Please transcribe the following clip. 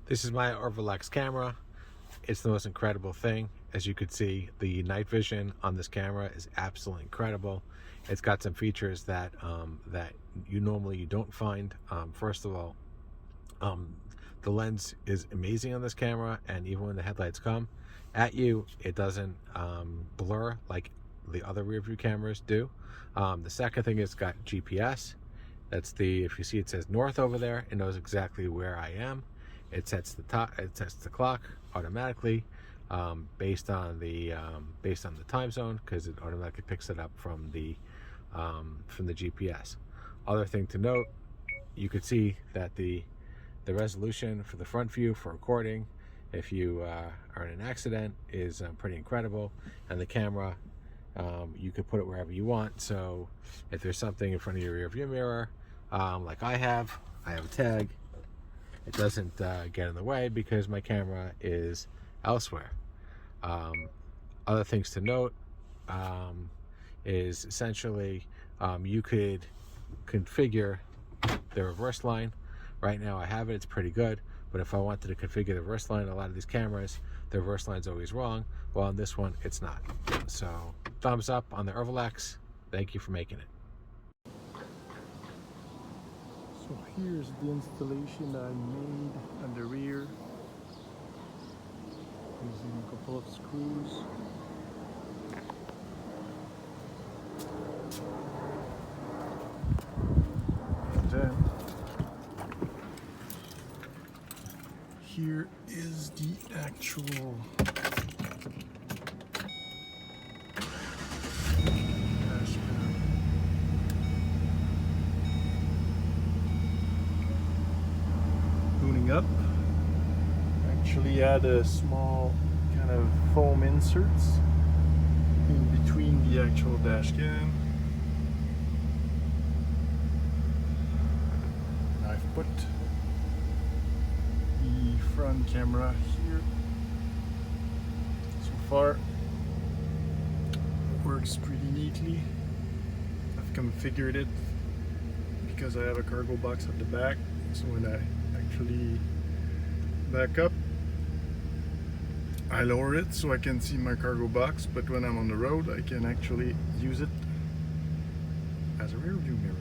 This is my URVOLAX camera. It's the most incredible thing. As you could see, the night vision on this camera is absolutely incredible. It's got some features that you normally don't find. First of all, the lens is amazing on this camera, and even when the headlights come at you, it doesn't blur like the other rear view cameras do. The second thing is it's got GPS. That's if you see it says north over there, it knows exactly where I am. It sets the clock automatically based on the time zone, because it automatically picks it up from the GPS. Other thing to note, you could see that the resolution for the front view for recording if you are in an accident is pretty incredible, and the camera, you could put it wherever you want. So if there's something in front of your rear view mirror, like I have a tag, it doesn't get in the way because my camera is elsewhere. Other things to note is essentially you could configure the reverse line. Right now I have it, it's pretty good, but if I wanted to configure the reverse line, a lot of these cameras, the reverse line's always wrong. Well, on this one, it's not. So thumbs up on the URVOLAX. Thank you for making it. So here's the installation that I made on the rear using a couple of screws. And then here is the actual up. Actually add a small kind of foam inserts in between the actual dash cam. I've put the front camera here. So far it works pretty neatly. I've configured it because I have a cargo box at the back, so when I actually back up, I lower it so I can see my cargo box, but when I'm on the road I can actually use it as a rear view mirror.